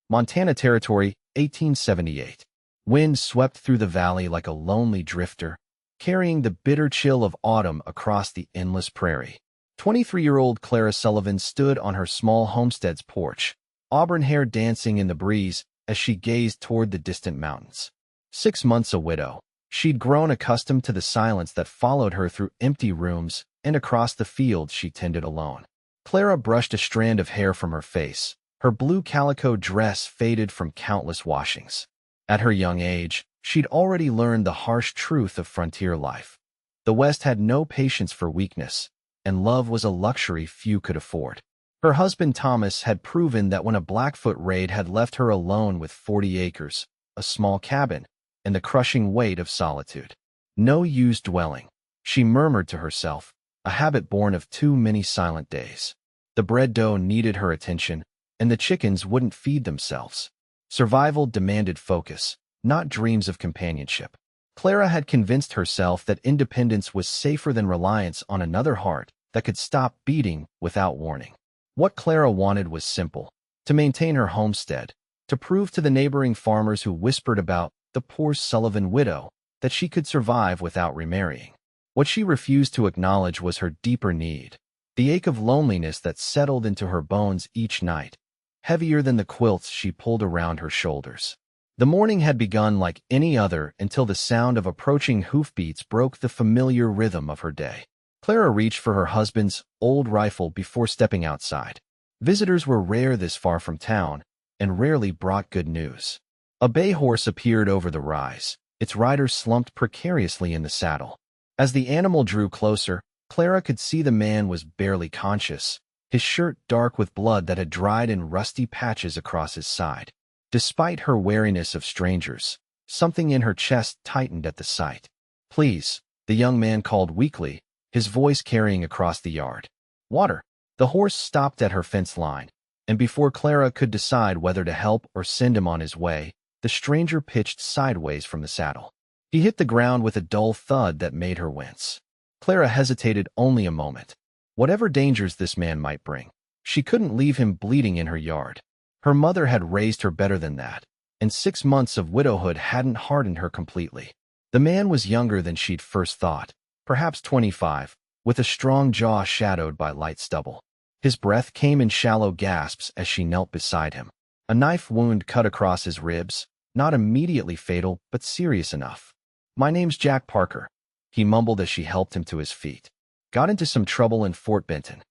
Montana Territory, 1878. Wind swept through the valley like a lonely drifter, carrying the bitter chill of autumn across the endless prairie. 23-year-old Clara Sullivan stood on her small homestead's porch, auburn hair dancing in the breeze as she gazed toward the distant mountains. 6 months a widow, she'd grown accustomed to the silence that followed her through empty rooms and across the fields she tended alone. Clara brushed a strand of hair from her face. Her blue calico dress faded from countless washings. At her young age, she'd already learned the harsh truth of frontier life. The West had no patience for weakness, and love was a luxury few could afford. Her husband Thomas had proven that when a Blackfoot raid had left her alone with 40 acres, a small cabin, and the crushing weight of solitude. No use dwelling, she murmured to herself, a habit born of too many silent days. The bread dough needed her attention, and the chickens wouldn't feed themselves. Survival demanded focus, not dreams of companionship. Clara had convinced herself that independence was safer than reliance on another heart that could stop beating without warning. What Clara wanted was simple: to maintain her homestead, to prove to the neighboring farmers who whispered about the poor Sullivan widow that she could survive without remarrying. What she refused to acknowledge was her deeper need, the ache of loneliness that settled into her bones each night, heavier than the quilts she pulled around her shoulders. The morning had begun like any other until the sound of approaching hoofbeats broke the familiar rhythm of her day. Clara reached for her husband's old rifle before stepping outside. Visitors were rare this far from town, and rarely brought good news. A bay horse appeared over the rise, its rider slumped precariously in the saddle. As the animal drew closer, Clara could see the man was barely conscious, his shirt dark with blood that had dried in rusty patches across his side. Despite her wariness of strangers, something in her chest tightened at the sight. "Please," the young man called weakly, his voice carrying across the yard. "Water." The horse stopped at her fence line, and before Clara could decide whether to help or send him on his way, the stranger pitched sideways from the saddle. He hit the ground with a dull thud that made her wince. Clara hesitated only a moment. Whatever dangers this man might bring, she couldn't leave him bleeding in her yard. Her mother had raised her better than that, and 6 months of widowhood hadn't hardened her completely. The man was younger than she'd first thought, perhaps 25, with a strong jaw shadowed by light stubble. His breath came in shallow gasps as she knelt beside him. A knife wound cut across his ribs, not immediately fatal, but serious enough. "My name's Jack Parker," he mumbled as she helped him to his feet. "Got into some trouble in Fort Benton."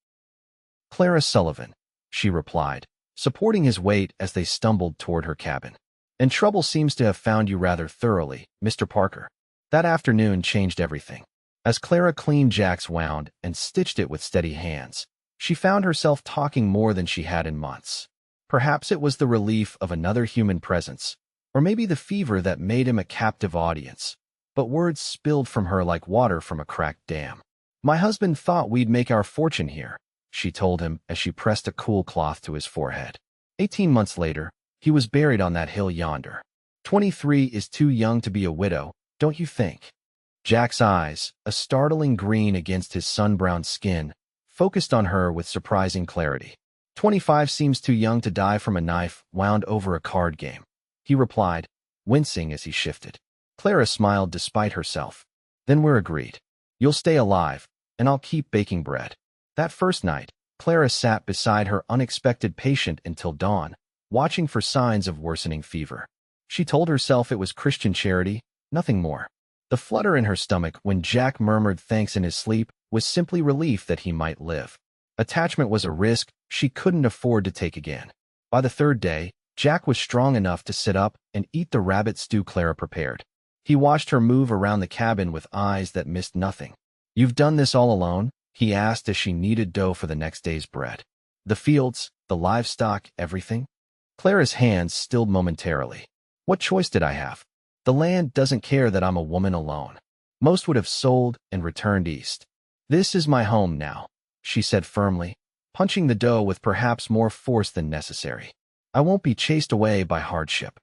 "Clara Sullivan," she replied, supporting his weight as they stumbled toward her cabin. "And trouble seems to have found you rather thoroughly, Mr. Parker." That afternoon changed everything. As Clara cleaned Jack's wound and stitched it with steady hands, she found herself talking more than she had in months. Perhaps it was the relief of another human presence, or maybe the fever that made him a captive audience, but words spilled from her like water from a cracked dam. "My husband thought we'd make our fortune here," she told him as she pressed a cool cloth to his forehead. 18 months later, he was buried on that hill yonder. 23 is too young to be a widow, don't you think? Jack's eyes, a startling green against his sun-browned skin, focused on her with surprising clarity. 25 seems too young to die from a knife wound over a card game, he replied, wincing as he shifted. Clara smiled despite herself. "Then we're agreed. You'll stay alive, and I'll keep baking bread." That first night, Clara sat beside her unexpected patient until dawn, watching for signs of worsening fever. She told herself it was Christian charity, nothing more. The flutter in her stomach when Jack murmured thanks in his sleep was simply relief that he might live. Attachment was a risk she couldn't afford to take again. By the third day, Jack was strong enough to sit up and eat the rabbit stew Clara prepared. He watched her move around the cabin with eyes that missed nothing. "You've done this all alone?" he asked as she kneaded dough for the next day's bread. "The fields, the livestock, everything?" Clara's hands stilled momentarily. "What choice did I have? The land doesn't care that I'm a woman alone. Most would have sold and returned east. This is my home now," she said firmly, punching the dough with perhaps more force than necessary. "I won't be chased away by hardship."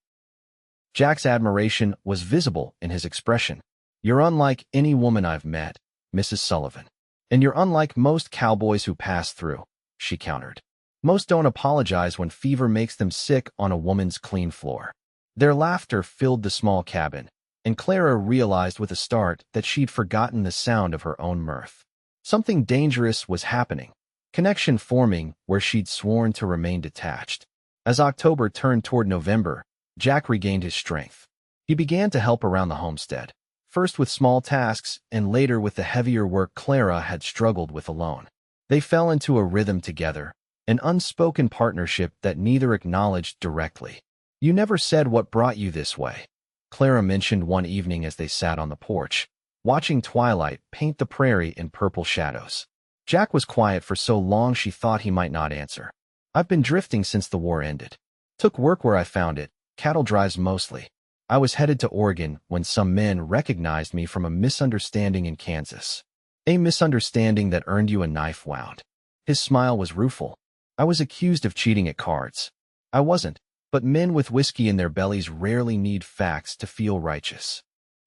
Jack's admiration was visible in his expression. "You're unlike any woman I've met, Mrs. Sullivan. And you're unlike most cowboys who pass through," she countered. Most don't apologize when fever makes them sick on a woman's clean floor. Their laughter filled the small cabin, and Clara realized with a start that she'd forgotten the sound of her own mirth. Something dangerous was happening, connection forming where she'd sworn to remain detached. As October turned toward November, Jack regained his strength. He began to help around the homestead, first with small tasks and later with the heavier work Clara had struggled with alone. They fell into a rhythm together, an unspoken partnership that neither acknowledged directly. "You never said what brought you this way," Clara mentioned one evening as they sat on the porch, watching twilight paint the prairie in purple shadows. Jack was quiet for so long she thought he might not answer. "I've been drifting since the war ended. Took work where I found it, cattle drives mostly. I was headed to Oregon when some men recognized me from a misunderstanding in Kansas. A misunderstanding that earned you a knife wound." His smile was rueful. "I was accused of cheating at cards. I wasn't, but men with whiskey in their bellies rarely need facts to feel righteous."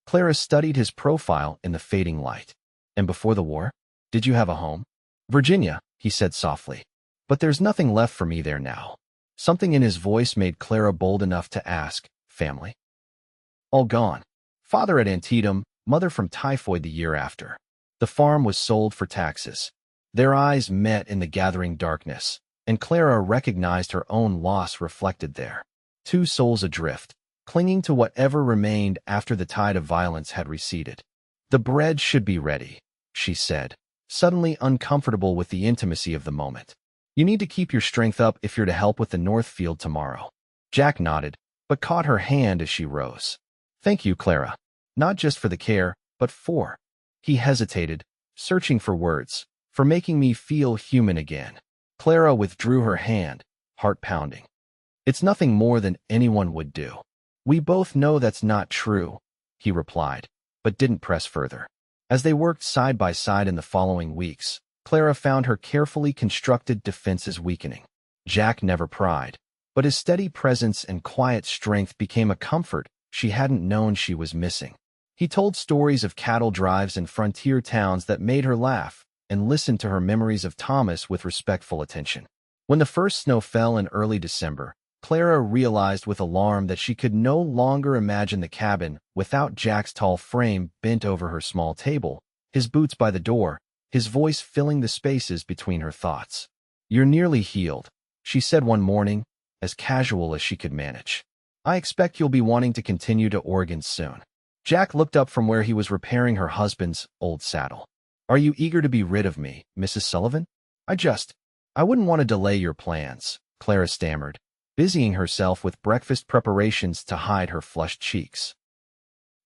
Clara studied his profile in the fading light. "And before the war, did you have a home?" "Virginia," he said softly. "But there's nothing left for me there now." Something in his voice made Clara bold enough to ask, "Family?" "All gone. Father at Antietam, mother from typhoid the year after. The farm was sold for taxes." Their eyes met in the gathering darkness, and Clara recognized her own loss reflected there. Two souls adrift, clinging to whatever remained after the tide of violence had receded. "The bread should be ready," she said, suddenly uncomfortable with the intimacy of the moment. "You need to keep your strength up if you're to help with the Northfield tomorrow." Jack nodded, but caught her hand as she rose. "Thank you, Clara. Not just for the care, but for—" He hesitated, searching for words, "for making me feel human again." Clara withdrew her hand, heart pounding. "It's nothing more than anyone would do." "We both know that's not true," he replied, but didn't press further. As they worked side by side in the following weeks, Clara found her carefully constructed defenses weakening. Jack never pried, but his steady presence and quiet strength became a comfort she hadn't known she was missing. He told stories of cattle drives in frontier towns that made her laugh, and listened to her memories of Thomas with respectful attention. When the first snow fell in early December, Clara realized with alarm that she could no longer imagine the cabin without Jack's tall frame bent over her small table, his boots by the door, his voice filling the spaces between her thoughts. "You're nearly healed," she said one morning, as casual as she could manage. "I expect you'll be wanting to continue to Oregon soon." Jack looked up from where he was repairing her husband's old saddle. "Are you eager to be rid of me, Mrs. Sullivan?" I wouldn't want to delay your plans," Clara stammered, busying herself with breakfast preparations to hide her flushed cheeks.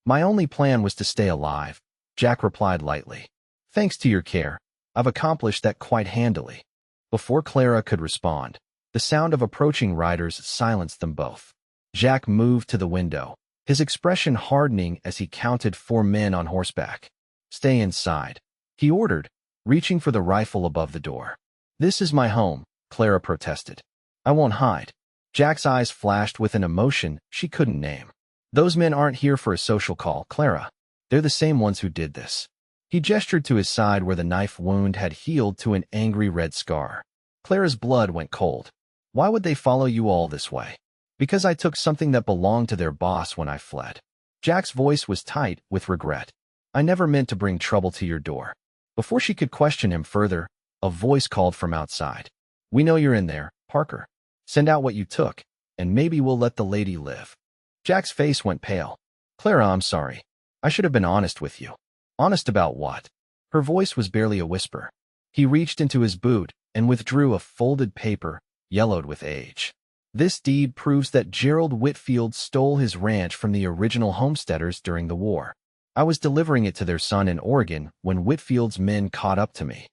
"My only plan was to stay alive," Jack replied lightly. "Thanks to your care, I've accomplished that quite handily." Before Clara could respond, the sound of approaching riders silenced them both. Jack moved to the window, his expression hardening as he counted 4 men on horseback. "Stay inside," he ordered, reaching for the rifle above the door. "This is my home," Clara protested. "I won't hide." Jack's eyes flashed with an emotion she couldn't name. "Those men aren't here for a social call, Clara. They're the same ones who did this." He gestured to his side where the knife wound had healed to an angry red scar. Clara's blood went cold. "Why would they follow you all this way?" "Because I took something that belonged to their boss when I fled." Jack's voice was tight with regret. "I never meant to bring trouble to your door." Before she could question him further, a voice called from outside. "We know you're in there, Parker. Send out what you took, and maybe we'll let the lady live." Jack's face went pale. "Clara, I'm sorry. I should have been honest with you." "Honest about what?" Her voice was barely a whisper. He reached into his boot and withdrew a folded paper, yellowed with age. "This deed proves that Gerald Whitfield stole his ranch from the original homesteaders during the war. I was delivering it to their son in Oregon when Whitfield's men caught up to me."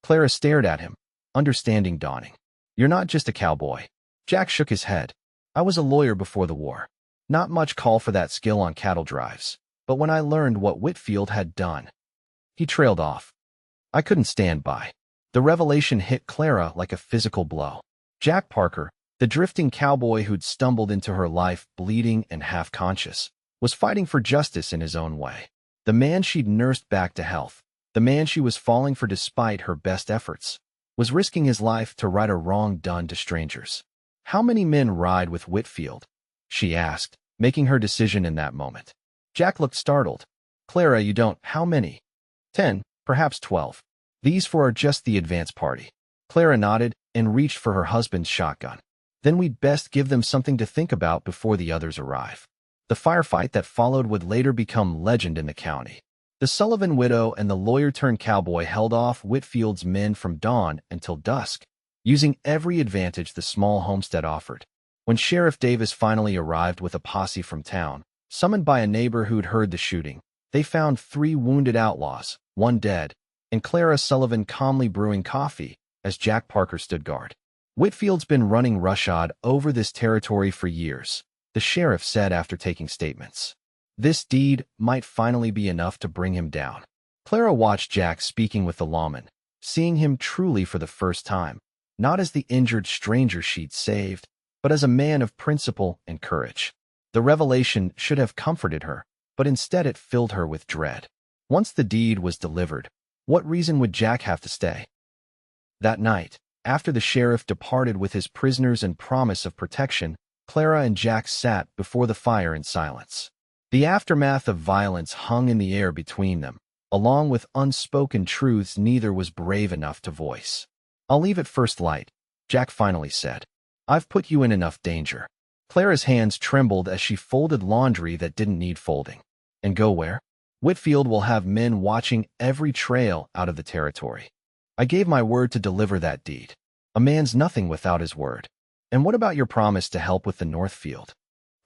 Clara stared at him, understanding dawning. "You're not just a cowboy." Jack shook his head. "I was a lawyer before the war. Not much call for that skill on cattle drives, but when I learned what Whitfield had done..." He trailed off. "I couldn't stand by." The revelation hit Clara like a physical blow. Jack Parker, the drifting cowboy who'd stumbled into her life bleeding and half-conscious, was fighting for justice in his own way. The man she'd nursed back to health. The man she was falling for despite her best efforts. was risking his life to right a wrong done to strangers. "How many men ride with Whitfield?" she asked, making her decision in that moment. Jack looked startled. "Clara, you don't— How many?" 10, perhaps 12. "These four are just the advance party." Clara nodded and reached for her husband's shotgun. "Then we'd best give them something to think about before the others arrive." The firefight that followed would later become legend in the county. The Sullivan widow and the lawyer-turned-cowboy held off Whitfield's men from dawn until dusk, using every advantage the small homestead offered. When Sheriff Davis finally arrived with a posse from town, summoned by a neighbor who'd heard the shooting, they found 3 wounded outlaws, 1 dead, and Clara Sullivan calmly brewing coffee as Jack Parker stood guard. "Whitfield's been running roughshod over this territory for years," the sheriff said after taking statements. "This deed might finally be enough to bring him down." Clara watched Jack speaking with the lawman, seeing him truly for the first time, not as the injured stranger she'd saved, but as a man of principle and courage. The revelation should have comforted her, but instead it filled her with dread. Once the deed was delivered, what reason would Jack have to stay? That night, after the sheriff departed with his prisoners and promise of protection, Clara and Jack sat before the fire in silence. The aftermath of violence hung in the air between them, along with unspoken truths neither was brave enough to voice. "I'll leave at first light," Jack finally said. "I've put you in enough danger." Clara's hands trembled as she folded laundry that didn't need folding. "And go where?" "Whitfield will have men watching every trail out of the territory. I gave my word to deliver that deed. A man's nothing without his word." "And what about your promise to help with the Northfield?"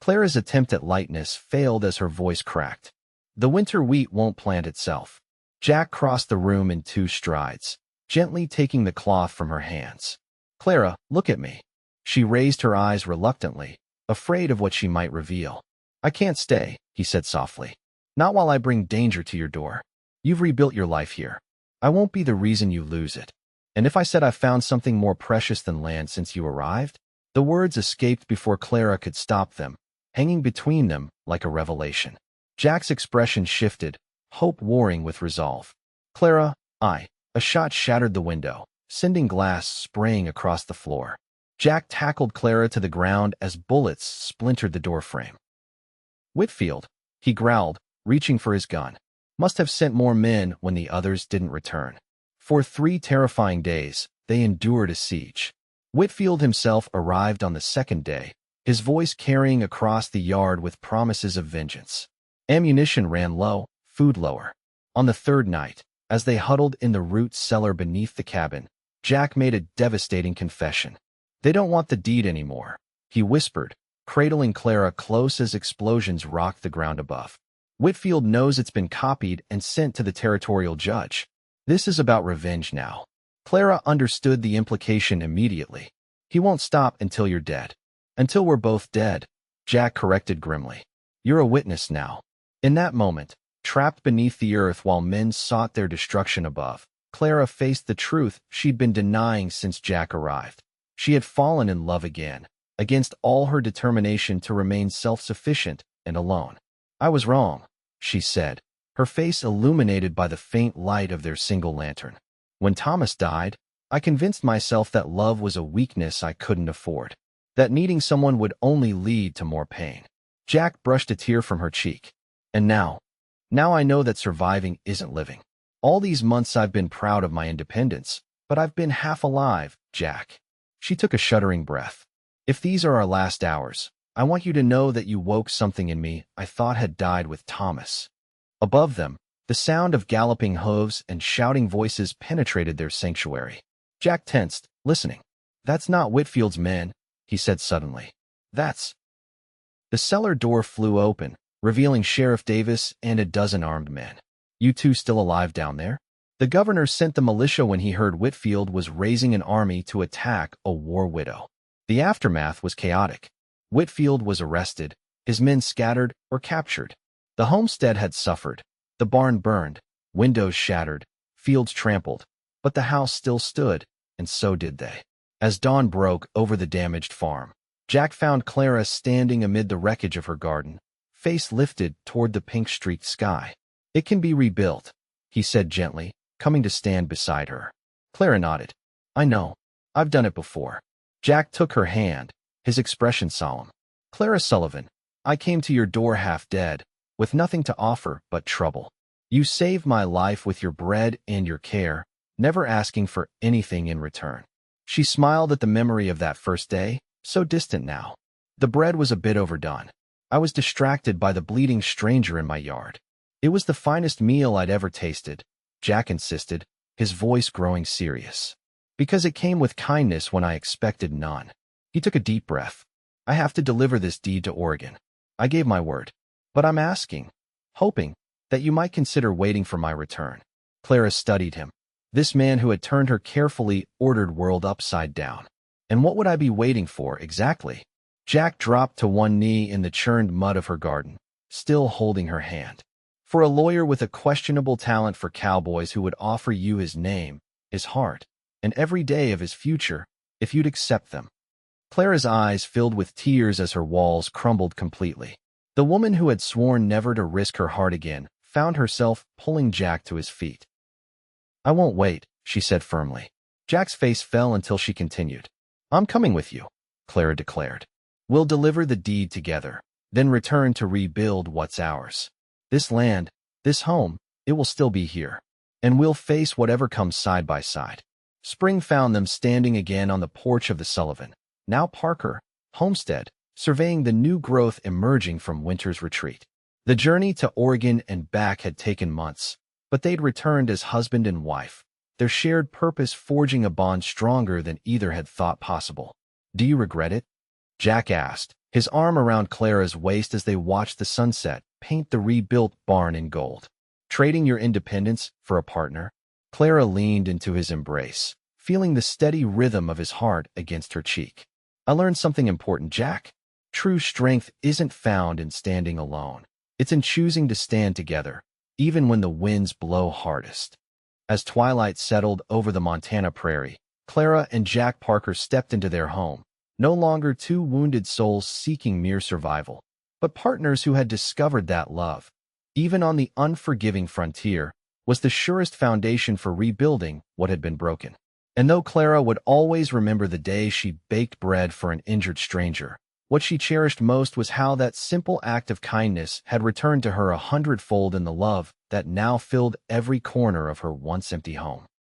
Clara's attempt at lightness failed as her voice cracked. "The winter wheat won't plant itself." Jack crossed the room in 2 strides, gently taking the cloth from her hands. "Clara, look at me." She raised her eyes reluctantly, afraid of what she might reveal. "I can't stay," he said softly. "Not while I bring danger to your door. You've rebuilt your life here. I won't be the reason you lose it. And if I said I found something more precious than land since you arrived?" The words escaped before Clara could stop them, hanging between them like a revelation. Jack's expression shifted, hope warring with resolve. "Clara, I—" A shot shattered the window, sending glass spraying across the floor. Jack tackled Clara to the ground as bullets splintered the doorframe. "Whitfield," he growled, reaching for his gun, "must have sent more men when the others didn't return." For 3 terrifying days, they endured a siege. Whitfield himself arrived on the 2nd day, his voice carrying across the yard with promises of vengeance. Ammunition ran low, food lower. On the 3rd night, as they huddled in the root cellar beneath the cabin, Jack made a devastating confession. "They don't want the deed anymore," he whispered, cradling Clara close as explosions rocked the ground above. "Whitfield knows it's been copied and sent to the territorial judge. This is about revenge now." Clara understood the implication immediately. "He won't stop until you're dead." "Until we're both dead," Jack corrected grimly. "You're a witness now." In that moment, trapped beneath the earth while men sought their destruction above, Clara faced the truth she'd been denying since Jack arrived. She had fallen in love again, against all her determination to remain self-sufficient and alone. "I was wrong," she said, her face illuminated by the faint light of their single lantern. "When Thomas died, I convinced myself that love was a weakness I couldn't afford, that needing someone would only lead to more pain." Jack brushed a tear from her cheek. "And now I know that surviving isn't living. All these months I've been proud of my independence, but I've been half alive, Jack." She took a shuddering breath. "If these are our last hours, I want you to know that you woke something in me I thought had died with Thomas." Above them, the sound of galloping hooves and shouting voices penetrated their sanctuary. Jack tensed, listening. "That's not Whitfield's men," he said suddenly. "That's—" The cellar door flew open, revealing Sheriff Davis and a dozen armed men. "You two still alive down there?" The governor sent the militia when he heard Whitfield was raising an army to attack a war widow. The aftermath was chaotic. Whitfield was arrested, his men scattered or captured. The homestead had suffered, the barn burned, windows shattered, fields trampled, but the house still stood, and so did they. As dawn broke over the damaged farm, Jack found Clara standing amid the wreckage of her garden, face lifted toward the pink-streaked sky. "It can be rebuilt," he said gently, coming to stand beside her. Clara nodded. I know. I've done it before. Jack took her hand, his expression solemn. Clara Sullivan, I came to your door half dead, with nothing to offer but trouble. You saved my life with your bread and your care, never asking for anything in return. She smiled at the memory of that first day, so distant now. The bread was a bit overdone. I was distracted by the bleeding stranger in my yard. It was the finest meal I'd ever tasted, Jack insisted, his voice growing serious. Because it came with kindness when I expected none. He took a deep breath. I have to deliver this deed to Oregon. I gave my word. But I'm asking, hoping, that you might consider waiting for my return. Clara studied him. This man who had turned her carefully ordered world upside down. And what would I be waiting for, exactly? Jack dropped to one knee in the churned mud of her garden, still holding her hand. For a lawyer with a questionable talent for cowboys who would offer you his name, his heart, and every day of his future, if you'd accept them. Clara's eyes filled with tears as her walls crumbled completely. The woman who had sworn never to risk her heart again found herself pulling Jack to his feet. I won't wait, she said firmly. Jack's face fell until she continued. I'm coming with you, Clara declared. We'll deliver the deed together, then return to rebuild what's ours. This land, this home, it will still be here. And we'll face whatever comes side by side. Spring found them standing again on the porch of the Sullivan, now Parker, homestead, surveying the new growth emerging from winter's retreat. The journey to Oregon and back had taken months, but they'd returned as husband and wife, their shared purpose forging a bond stronger than either had thought possible. Do you regret it? Jack asked, his arm around Clara's waist as they watched the sunset paint the rebuilt barn in gold. Trading your independence for a partner? Clara leaned into his embrace, feeling the steady rhythm of his heart against her cheek. I learned something important, Jack. True strength isn't found in standing alone. It's in choosing to stand together, even when the winds blow hardest. As twilight settled over the Montana prairie, Clara and Jack Parker stepped into their home, no longer two wounded souls seeking mere survival, but partners who had discovered that love, even on the unforgiving frontier, was the surest foundation for rebuilding what had been broken. And though Clara would always remember the day she baked bread for an injured stranger, what she cherished most was how that simple act of kindness had returned to her 100-fold in the love that now filled every corner of her once empty home.